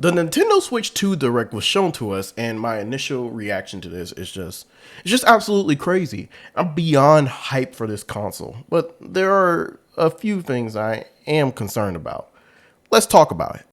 The Nintendo Switch 2 Direct was shown to us, and my initial reaction to this is it's just absolutely crazy. I'm beyond hype for this console, but there are a few things I am concerned about. Let's talk about it.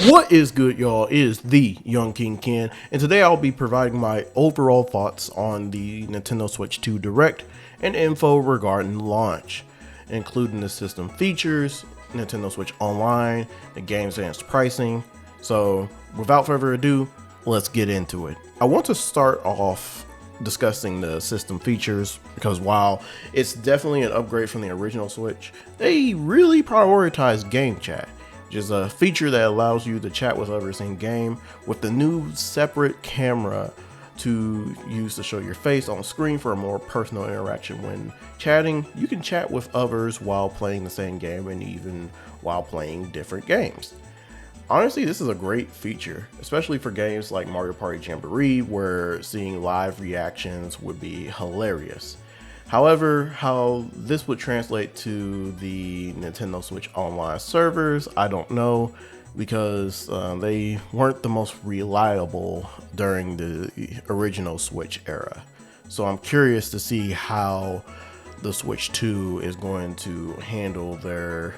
What is good, y'all? It is the Young King Ken, and today I'll be providing my overall thoughts on the Nintendo Switch 2 Direct and info regarding launch, including the system features, Nintendo Switch Online, the game's advanced pricing. So, without further ado, let's get into it. I want to start off discussing the system features because while it's definitely an upgrade from the original Switch, they really prioritize game chat, which is a feature that allows you to chat with others in game with the new separate camera to use to show your face on screen for a more personal interaction. When chatting, you can chat with others while playing the same game and even while playing different games. Honestly, this is a great feature, especially for games like Mario Party Jamboree, where seeing live reactions would be hilarious. However, how this would translate to the Nintendo Switch Online servers, I don't know, because they weren't the most reliable during the original Switch era. So I'm curious to see how the Switch 2 is going to handle their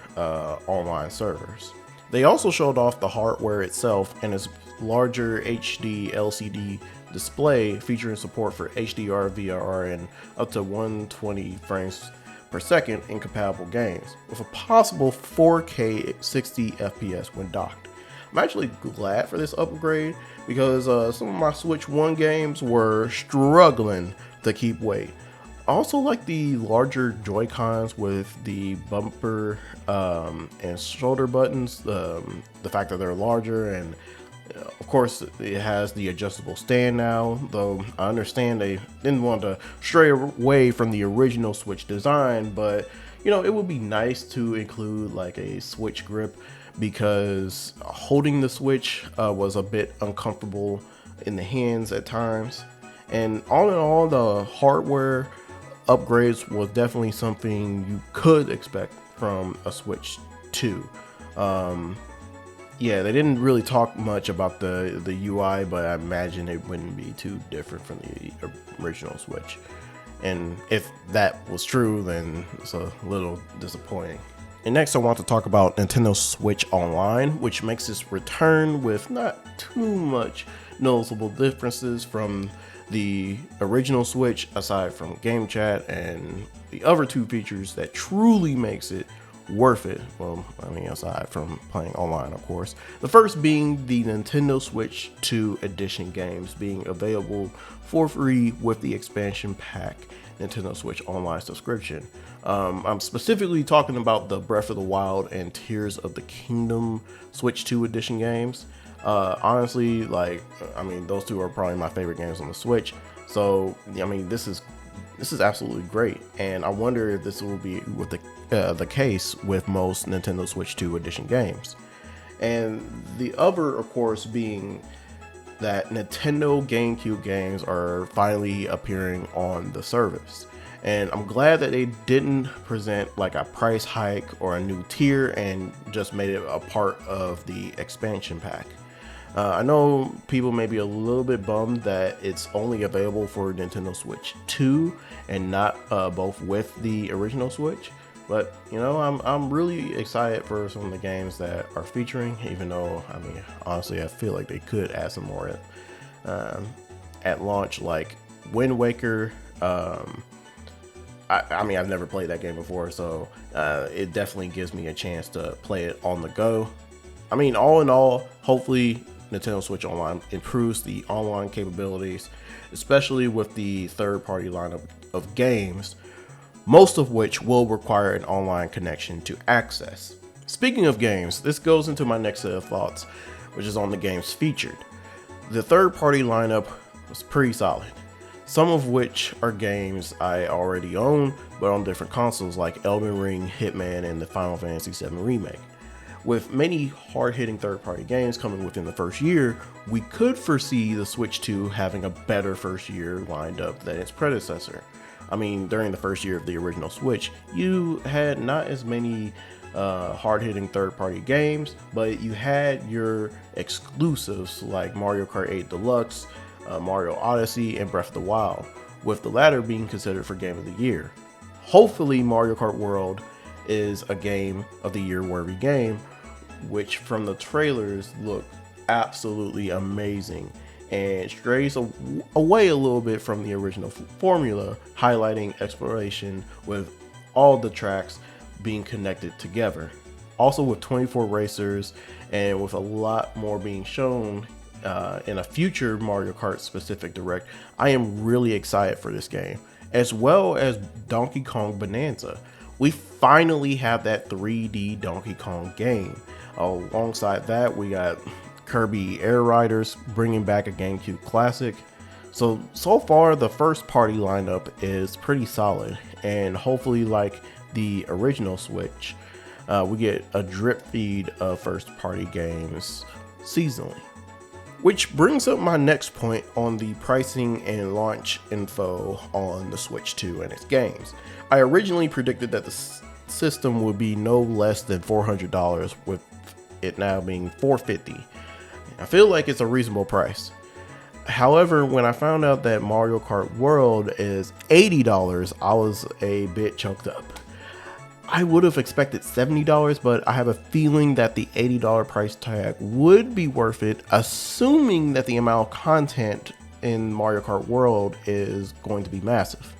online servers. They also showed off the hardware itself and its larger HD LCD display featuring support for HDR, VRR, and up to 120 frames per second in compatible games, with a possible 4K 60 FPS when docked. I'm actually glad for this upgrade because some of my Switch 1 games were struggling to keep weight. I also like the larger Joy-Cons with the bumper and shoulder buttons, the fact that they're larger, and of course it has the adjustable stand now, though I understand they didn't want to stray away from the original Switch design, but you know, it would be nice to include like a Switch grip because holding the Switch was a bit uncomfortable in the hands at times. And all in all, the hardware upgrades was definitely something you could expect from a Switch 2. Yeah, they didn't really talk much about the UI, but I imagine it wouldn't be too different from the original Switch. And if that was true, then it's a little disappointing. And next I want to talk about Nintendo Switch Online, which makes its return with not too much noticeable differences from the original Switch, aside from game chat and the other two features that truly makes it worth it. Well, I mean, aside from playing online, of course. The first being the Nintendo Switch 2 Edition games being available for free with the expansion pack Nintendo Switch Online subscription. I'm specifically talking about the Breath of the Wild and Tears of the Kingdom Switch 2 Edition games. Honestly, like, I mean, those two are probably my favorite games on the Switch. So, I mean, this is absolutely great, and I wonder if this will be with the case with most Nintendo Switch 2 Edition games. And the other, of course, being that Nintendo GameCube games are finally appearing on the service. And I'm glad that they didn't present like a price hike or a new tier and just made it a part of the expansion pack. I know people may be a little bit bummed that it's only available for Nintendo Switch 2 and not both with the original Switch, but you know, I'm really excited for some of the games that are featuring, even though, I mean, honestly, I feel like they could add some more at launch, like Wind Waker. I mean, I've never played that game before, so it definitely gives me a chance to play it on the go. I mean, all in all, hopefully Nintendo Switch Online improves the online capabilities, especially with the third-party lineup of games, most of which will require an online connection to access. Speaking of games, this goes into my next set of thoughts, which is on the games featured. The third-party lineup was pretty solid, some of which are games I already own, but on different consoles like Elden Ring, Hitman, and the Final Fantasy VII Remake. With many hard-hitting third-party games coming within the first year, we could foresee the Switch 2 having a better first year lined up than its predecessor. I mean, during the first year of the original Switch, you had not as many hard-hitting third-party games, but you had your exclusives like Mario Kart 8 Deluxe, Mario Odyssey, and Breath of the Wild, with the latter being considered for Game of the Year. Hopefully, Mario Kart World is a Game of the Year worthy game, which from the trailers look absolutely amazing and strays away a little bit from the original formula, highlighting exploration with all the tracks being connected together. Also with 24 racers and with a lot more being shown in a future Mario Kart specific direct, I am really excited for this game, as well as Donkey Kong Bonanza. We finally have that 3D Donkey Kong game. Alongside that, we got Kirby Air Riders bringing back a GameCube classic. So far the first party lineup is pretty solid, and hopefully like the original Switch, we get a drip feed of first party games seasonally. Which brings up my next point on the pricing and launch info on the Switch 2 and its games. I originally predicted that the system would be no less than $400, with it now being $450. I feel like it's a reasonable price. However, when I found out that Mario Kart World is $80, I was a bit choked up. I would have expected $70, but I have a feeling that the $80 price tag would be worth it, assuming that the amount of content in Mario Kart World is going to be massive.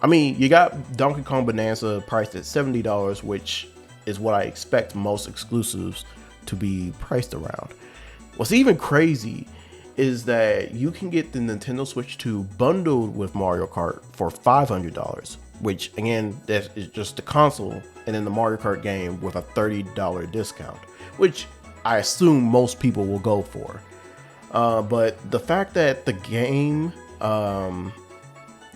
I mean, you got Donkey Kong Bonanza priced at $70, which is what I expect most exclusives to be priced around. What's even crazy is that you can get the Nintendo Switch 2 bundled with Mario Kart for $500, which again, that is just the console and then the Mario Kart game with a $30 discount, which I assume most people will go for. But the fact that the game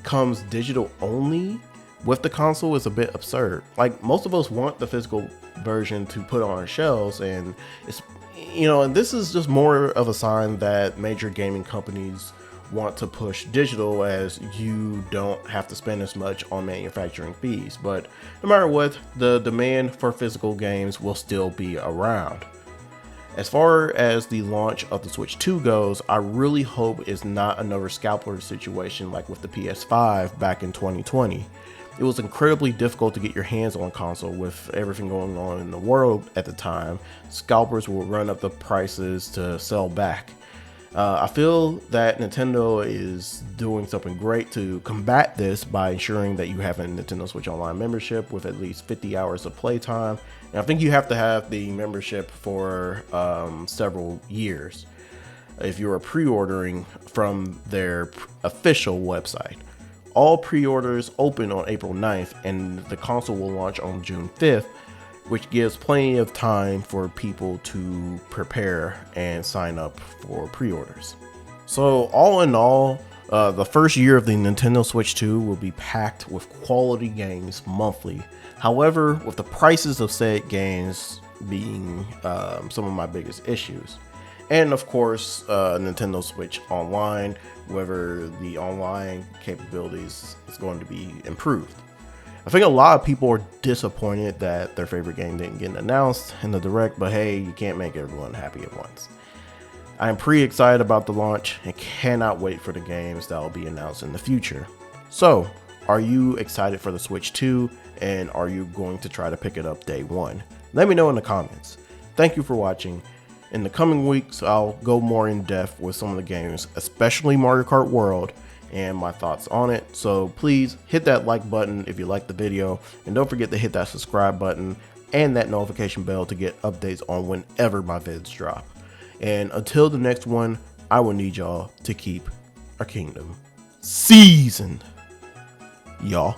comes digital only with the console is a bit absurd. Like, most of us want the physical version to put on our shelves, and it's, and this is just more of a sign that major gaming companies want to push digital, as you don't have to spend as much on manufacturing fees. But no matter what, the demand for physical games will still be around. As far as the launch of the Switch 2 goes, I really hope it's not another scalper situation like with the PS5 back in 2020. It was incredibly difficult to get your hands on a console with everything going on in the world at the time. Scalpers will run up the prices to sell back. I feel that Nintendo is doing something great to combat this by ensuring that you have a Nintendo Switch Online membership with at least 50 hours of playtime. And I think you have to have the membership for several years if you are pre-ordering from their official website. All pre-orders open on April 9th, and the console will launch on June 5th, which gives plenty of time for people to prepare and sign up for pre-orders. So all in all, the first year of the Nintendo Switch 2 will be packed with quality games monthly. However, with the prices of said games being some of my biggest issues. And of course, Nintendo Switch Online, whether the online capabilities is going to be improved. I think a lot of people are disappointed that their favorite game didn't get announced in the direct, but hey, you can't make everyone happy at once. I am pretty excited about the launch and cannot wait for the games that will be announced in the future. So, are you excited for the Switch 2, and are you going to try to pick it up day one? Let me know in the comments. Thank you for watching. In the coming weeks, I'll go more in depth with some of the games, especially Mario Kart World, and my thoughts on it. So please hit that like button if you liked the video, and don't forget to hit that subscribe button and that notification bell to get updates on whenever my vids drop. And until the next one, I will need y'all to keep our kingdom seasoned, y'all.